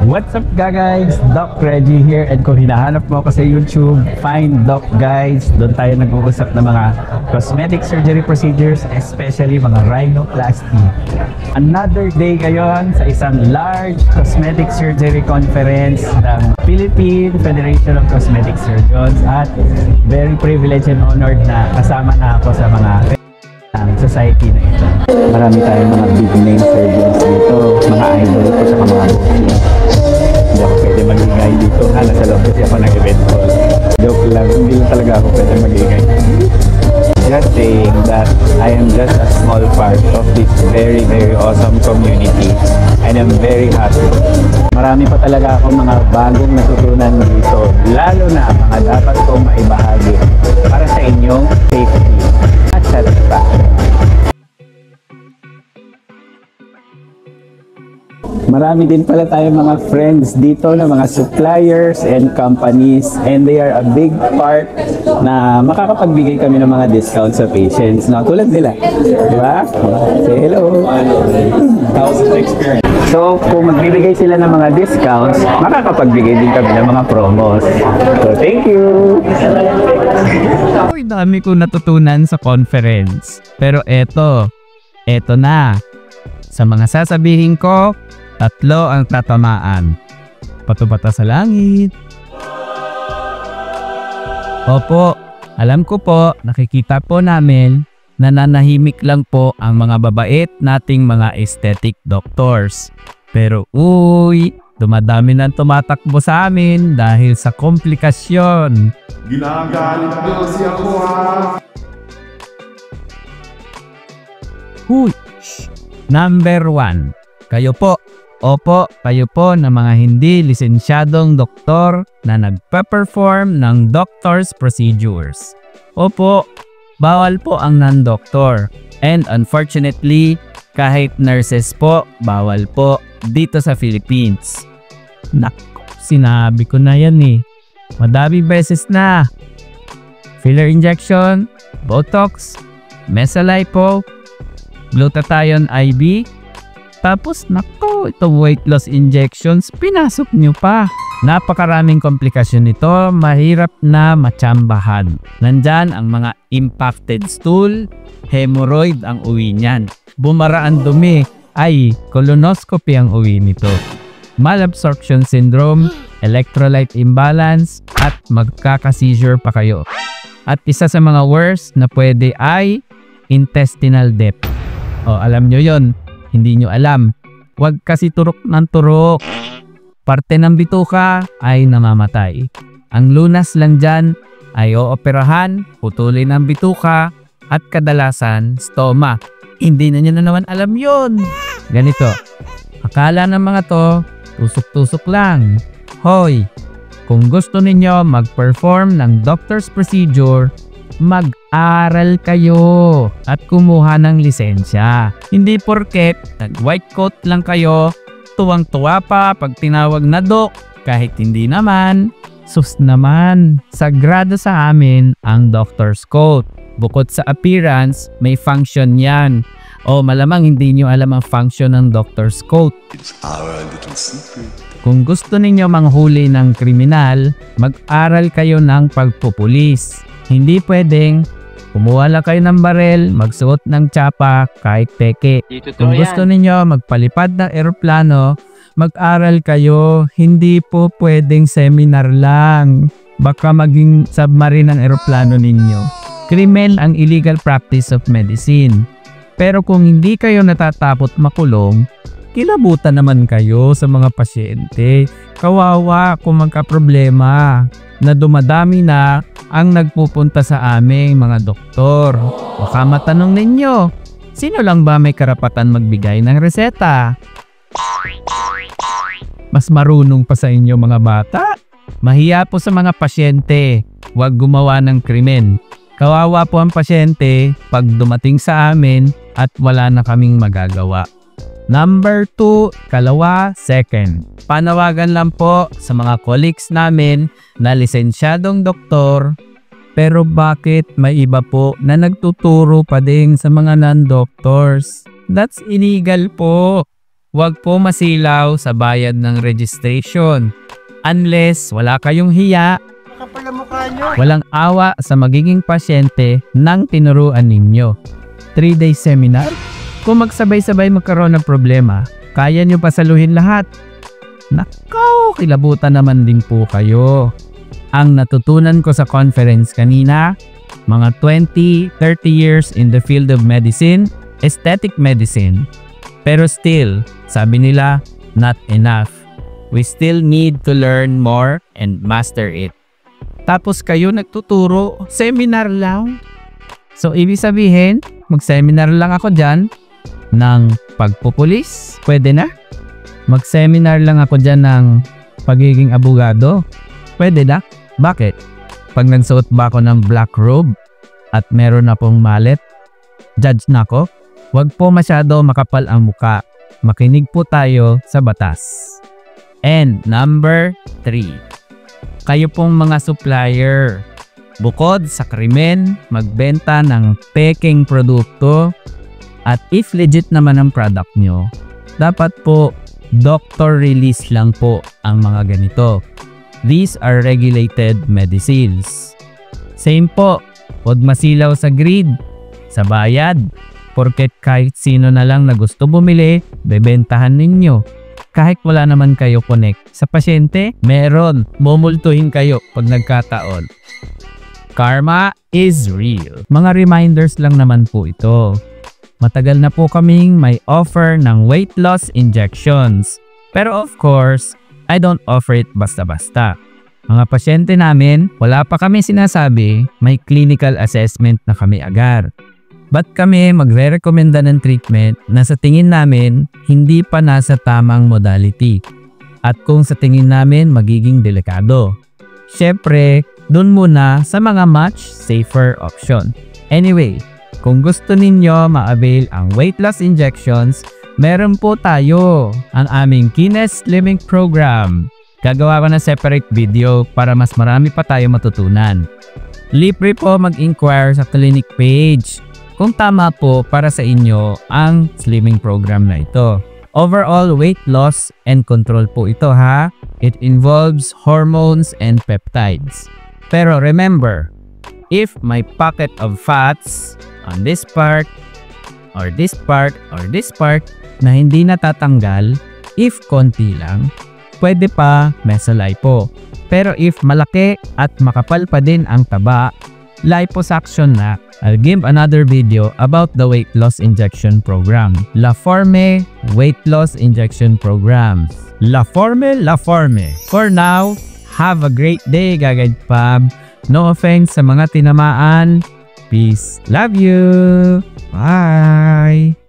What's up guys? Doc Reggie here, and kung hinahanap mo ako sa YouTube, find Doc Guys. Doon tayo nag-uusap ng mga cosmetic surgery procedures, especially mga rhinoplasty. Another day ngayon sa isang large cosmetic surgery conference ng Philippine Federation of Cosmetic Surgeons, at very privileged and honored na kasama na ako sa mga society na ito. Marami tayong mga big name surgeons dito, mga idol ko sa mga booking. Hindi ako pwede mag-ingay dito. Nasa loob kasi ako ng event hall. Joke lang, hindi lang talaga ako pwede mag-ingay. Just saying that I am just a small part of this very awesome community, and I'm very happy. Marami pa talaga akong mga bagong natutunan dito, lalo na mga dapat kong maibahagi para sa inyong safety at satisfaction. Marami din pala tayong mga friends dito na mga suppliers and companies, and they are a big part na makakapagbigay kami ng mga discounts sa patients, no? Tulad nila, di ba? Say hello! So, kung magbibigay sila ng mga discounts, makakapagbigay din kami ng mga promos. So, thank you! Uy, dami ko natutunan sa conference. Pero eto na. Sa mga sasabihin ko, 3 ang tatamaan. Pato-bata sa langit. Opo, alam ko po, nakikita po namin, nananahimik lang po ang mga babait nating mga aesthetic doctors. Pero uy, dumadami nang tumatakbo sa amin dahil sa komplikasyon. Ginagalit daw si ako ha. Huy! Number 1. Kayo po. Opo, kayo po na mga hindi lisensyadong doktor na nagpe-perform ng doctor's procedures. Opo, bawal po ang non-doktor. And unfortunately, kahit nurses po, bawal po dito sa Philippines. Naku, sinabi ko na yan eh. Madami beses na. Filler injection, Botox, Mesalipo, Glutathione IV, tapos nako, ito weight loss injections, pinasok nyo pa. Napakaraming komplikasyon nito, mahirap na matsambahan. Nandyan ang mga impacted stool, hemorrhoid ang uwi niyan. Bumara ang dumi, ay colonoscopy ang uwi nito. Malabsorption syndrome, electrolyte imbalance, at magkaka-seizure pa kayo. At isa sa mga worst na pwede ay intestinal depth. O, alam nyo yon. Hindi nyo alam. Huwag kasi turok ng turok. Parte ng bituka ay namamatay. Ang lunas lang dyan ay ooperahan, putulin ang bituka, at kadalasan stoma. Hindi na nyo na naman alam yon. Ganito. Akala ng mga to, tusok-tusok lang. Hoy, kung gusto ninyo mag-perform ng doctor's procedure, mag-aral kayo at kumuha ng lisensya. Hindi porket nag-white coat lang kayo, tuwang-tuwa pa pag tinawag na doc, kahit hindi naman. Sus naman, sagrado sa amin ang doctor's coat. Bukod sa appearance, may function yan. O malamang hindi nyo alam ang function ng doctor's coat. It's our little secret. Kung gusto ninyo manghuli ng kriminal, mag-aral kayo ng pagpupulis. Hindi pwedeng kumuha lang kayo ng barel, magsuot ng tsapa kahit peke. Kung gusto ninyo magpalipad ng eroplano, mag-aral kayo. Hindi po pwedeng seminar lang. Baka maging submarine ang eroplano ninyo. Krimen ang illegal practice of medicine. Pero kung hindi kayo natatapot makulong, kilabutan naman kayo sa mga pasyente. Kawawa kung magka-problema na dumadami na ang nagpupunta sa aming mga doktor. Baka matanong ninyo, sino lang ba may karapatan magbigay ng reseta? Mas marunong pa sa inyo mga bata? Mahiya po sa mga pasyente. Huwag gumawa ng krimen. Kawawa po ang pasyente pag dumating sa amin at wala na kaming magagawa. Number 2, kalawa, second. Panawagan lang po sa mga colleagues namin na lisensyadong doktor, pero bakit may iba po na nagtuturo pa din sa mga non-doctors? That's illegal po. Huwag po masilaw sa bayad ng registration. Unless wala kayong hiya, walang awa sa magiging pasyente ng tinuruan ninyo. 3-day seminar? Kung magsabay-sabay magkaroon ng problema, kaya nyo pasaluhin lahat. Nakaw, kilabutan naman din po kayo. Ang natutunan ko sa conference kanina, mga 20-30 years in the field of medicine, aesthetic medicine. Pero still, sabi nila, not enough. We still need to learn more and master it. Tapos kayo nagtuturo, seminar lang. So, ibig sabihin, mag-seminar lang ako dyan ng pagpupulis. Pwede na? Mag-seminar lang ako dyan ng pagiging abogado. Pwede na? Bakit? Pag nagsuot ba ako ng black robe at meron na pong mallet, judge na ako? Huwag po masyado makapal ang muka. Makinig po tayo sa batas. And number 3. Kayo pong mga supplier. Bukod sa krimen, magbenta ng peking produkto at if legit naman ang product nyo, dapat po doctor release lang po ang mga ganito. These are regulated medicines. Same po, huwag masilaw sa greed, sa bayad, porket kahit sino na lang na gusto bumili, bebentahan ninyo. Kahit wala naman kayo connect sa pasyente, meron, mumultuhin kayo pag nagkataon. Karma is real. Mga reminders lang naman po ito. Matagal na po kaming may offer ng weight loss injections. Pero of course, I don't offer it basta-basta. Mga pasyente namin, wala pa kami sinasabi, may clinical assessment na kami agad. Ba't kami magre-rekomenda ng treatment na sa tingin namin hindi pa nasa tamang modality at kung sa tingin namin magiging delikado? Syempre, dun muna sa mga much safer option. Anyway, kung gusto ninyo ma-avail ang weight loss injections, meron po tayo ang aming Kines Slimming Program. Gagawa ko ng separate video para mas marami pa tayo matutunan. Libre po mag-inquire sa clinic page kung tama po para sa inyo ang slimming program na ito. Overall weight loss and control po ito ha. It involves hormones and peptides. Pero remember, if my pocket of fats on this part or this part or this part na hindi natatanggal, if konti lang, pwede pa mesolipo. Pero if malaki at makapal pa din ang taba, liposuction na. I'll give another video about the weight loss injection program. La Forme Weight Loss Injection Program. La Forme. For now, have a great day, Gagad Fab. No offense sa mga tinamaan. Peace. Love you. Bye.